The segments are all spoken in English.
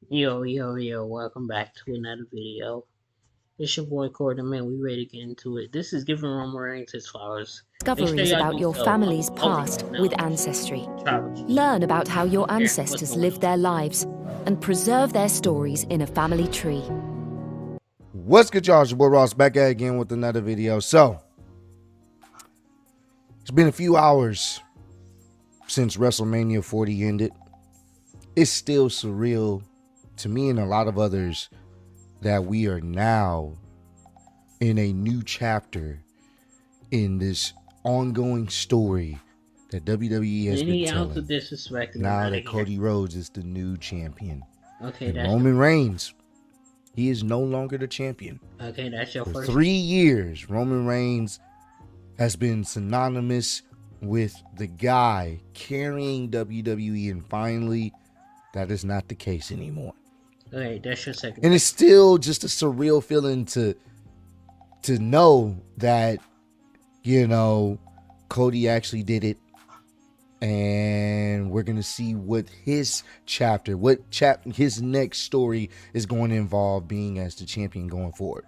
Yo, welcome back to another video. It's your boy Corbin, man. We ready to get into it. This is giving Roman Reigns his flowers. Make sure Discoveries y'all about do your so. family's Over past with now. Ancestry. Travel. Learn about how your Here, what's ancestors going lived their lives and preserve their stories in a family tree. What's good, y'all? It's your boy Ross back at again with another video. So, it's been a few hours since WrestleMania 40 ended. It's still surreal to me and a lot of others that we are now in a new chapter in this ongoing story that WWE has been Any ounce of telling. disrespect and I'm Now out that of here. Cody Rhodes is the new champion. Okay, And that's Roman Reigns, he is no longer the champion. that's your For first. 3 years, Roman Reigns has been synonymous with the guy carrying WWE, and finally, that is not the case anymore. Okay, that's your second. And it's still just a surreal feeling to know that, Cody actually did it, and we're gonna see what his chapter, his next story is going to involve being as the champion going forward.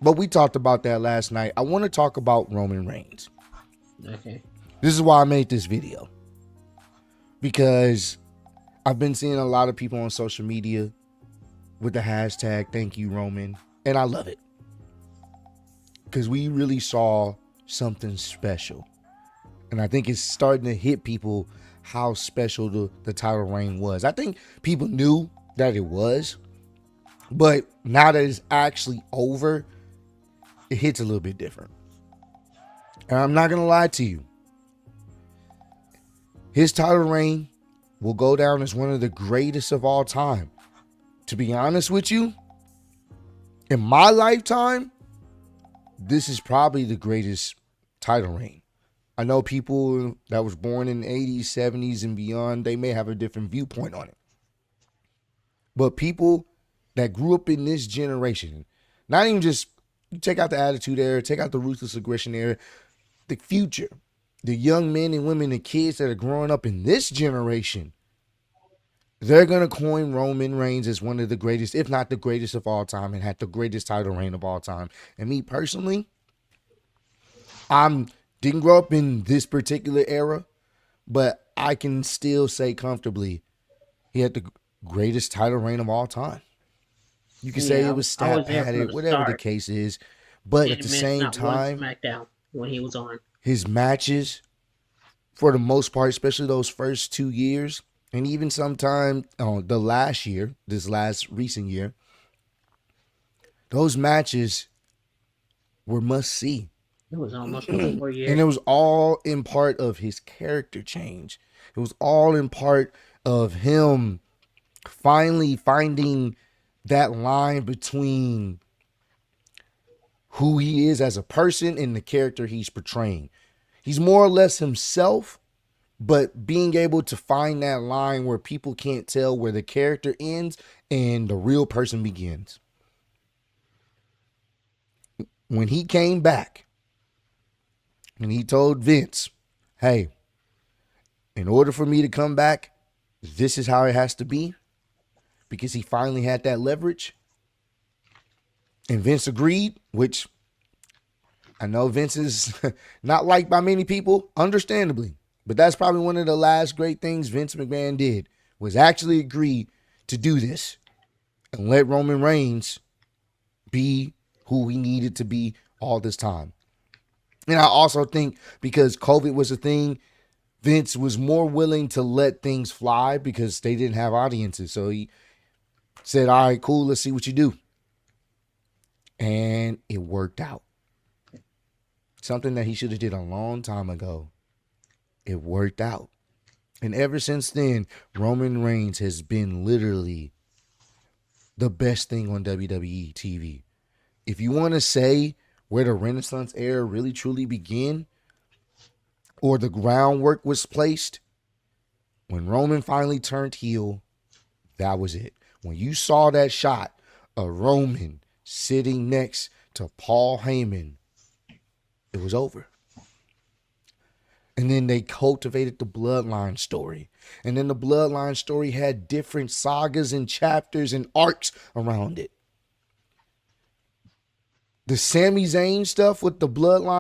But we talked about that last night. I want to talk about Roman Reigns. Okay. This is why I made this video, because I've been seeing a lot of people on social media with the hashtag thank you Roman, and I love it because we really saw something special, and I think it's starting to hit people how special the title reign was. I think people knew that it was, but now that it's actually over, it hits a little bit different. And I'm not gonna lie to you, his title reign will go down as one of the greatest of all time. To be honest with you, in my lifetime, this is probably the greatest title reign. I know people that was born in the 80s, 70s, and beyond, they may have a different viewpoint on it. But people that grew up in this generation, not even just, you take out the attitude era, take out the ruthless aggression era, the future, the young men and women and kids that are growing up in this generation, they're going to coin Roman Reigns as one of the greatest, if not the greatest of all time, and had the greatest title reign of all time. And me personally, I didn't grow up in this particular era, but I can still say comfortably he had the greatest title reign of all time. You can say it was I stat was there from padded, the whatever the start. case is. But at Didn't the miss same not one time, SmackDown when he was on. his matches, for the most part, especially those first 2 years, and even sometime the last year, this last recent year, those matches were must see. It was almost 4 years. And it was all in part of his character change. It was all in part of him finally finding that line between who he is as a person and the character he's portraying. He's more or less himself, but being able to find that line where people can't tell where the character ends and the real person begins. When he came back and he told Vince, hey, in order for me to come back, this is how it has to be, because he finally had that leverage. And Vince agreed, which I know Vince is not liked by many people, understandably. But that's probably one of the last great things Vince McMahon did, was actually agree to do this and let Roman Reigns be who he needed to be all this time. And I also think because COVID was a thing, Vince was more willing to let things fly because they didn't have audiences. So he said, all right, cool, let's see what you do. And it worked out. Something that he should have did a long time ago. It worked out. And ever since then, Roman Reigns has been literally the best thing on WWE TV. If you want to say where the Renaissance era really truly began, or the groundwork was placed, when Roman finally turned heel, that was it. When you saw that shot of Roman sitting next to Paul Heyman, it was over. And then they cultivated the Bloodline story. And then the Bloodline story had different sagas and chapters and arcs around it. The Sami Zayn stuff with the Bloodline.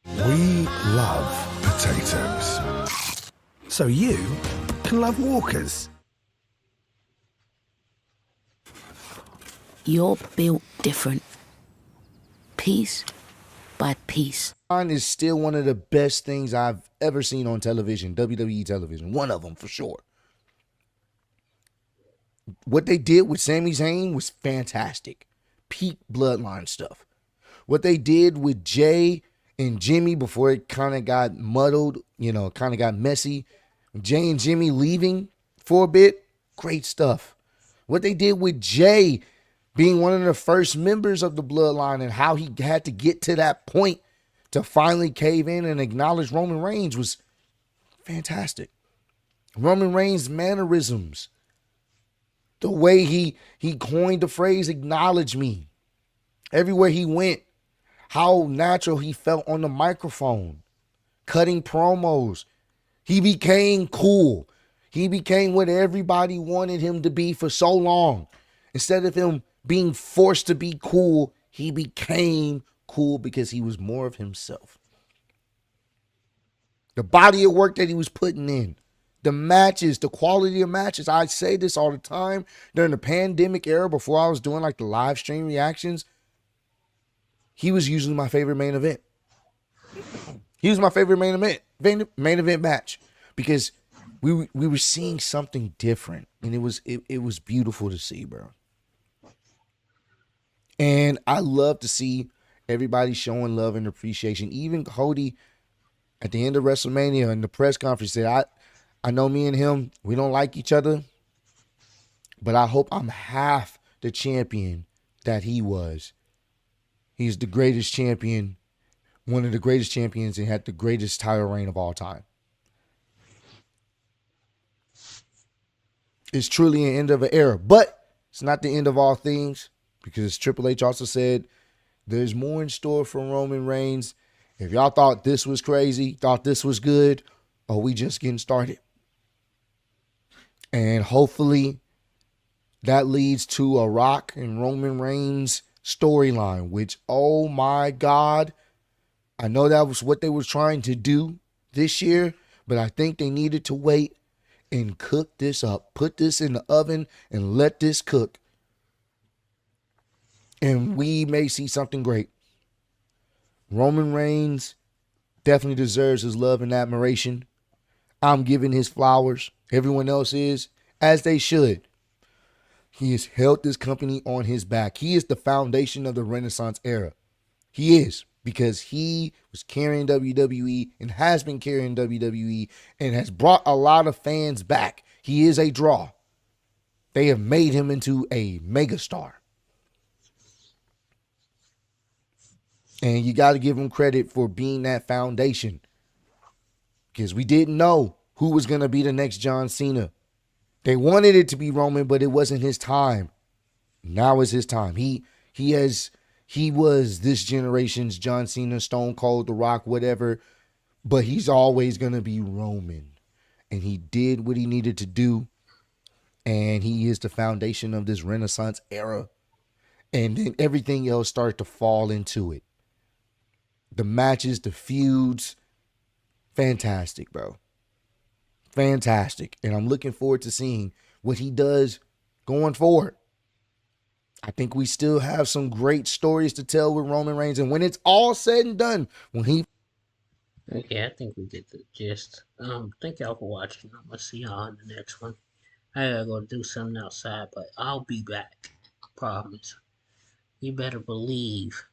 We love potatoes. So you can love Walkers. You're built different. Piece by piece. Is still one of the best things I've ever seen on television, WWE television. One of them for sure. What they did with Sami Zayn was fantastic. Peak Bloodline stuff. What they did with Jay and Jimmy before it kind of got muddled, kind of got messy. Jay and Jimmy leaving for a bit, great stuff. What they did with Jay being one of the first members of the Bloodline and how he had to get to that point to finally cave in and acknowledge Roman Reigns was fantastic. Roman Reigns' mannerisms, the way he coined the phrase, acknowledge me. Everywhere he went, how natural he felt on the microphone, cutting promos. He became cool. He became what everybody wanted him to be for so long. Instead of him being forced to be cool, he became cool because he was more of himself. The body of work that he was putting in, the matches, the quality of matches. I say this all the time. During the pandemic era, before I was doing like the live stream reactions, he was usually my favorite main event. He was my favorite main event match because we were seeing something different, and it was beautiful to see, bro. And I love to see everybody showing love and appreciation. Even Cody at the end of WrestleMania in the press conference said, I know me and him, we don't like each other, but I hope I'm half the champion that he was. He's the greatest champion, one of the greatest champions, and had the greatest title reign of all time. It's truly an end of an era, but it's not the end of all things, because Triple H also said there's more in store for Roman Reigns. If y'all thought this was crazy, thought this was good, we just getting started. And hopefully that leads to a Rock and Roman Reigns storyline, which, oh my God, I know that was what they were trying to do this year, but I think they needed to wait and cook this up. Put this in the oven and let this cook. And we may see something great. Roman Reigns definitely deserves his love and admiration. I'm giving his flowers. Everyone else is, as they should. He has held this company on his back. He is the foundation of the Renaissance era. He is, because he was carrying WWE and has been carrying WWE and has brought a lot of fans back. He is a draw. They have made him into a megastar. And you got to give him credit for being that foundation. Because we didn't know who was going to be the next John Cena. They wanted it to be Roman, but it wasn't his time. Now is his time. He was this generation's John Cena, Stone Cold, The Rock, whatever. But he's always going to be Roman. And he did what he needed to do. And he is the foundation of this Renaissance era. And then everything else started to fall into it. The matches, the feuds. Fantastic, bro. Fantastic. And I'm looking forward to seeing what he does going forward. I think we still have some great stories to tell with Roman Reigns. And when it's all said and done, when he... Okay, I think we get the gist. Thank y'all for watching. I'm going to see y'all in the next one. I gotta go do something outside, but I'll be back. I promise. You better believe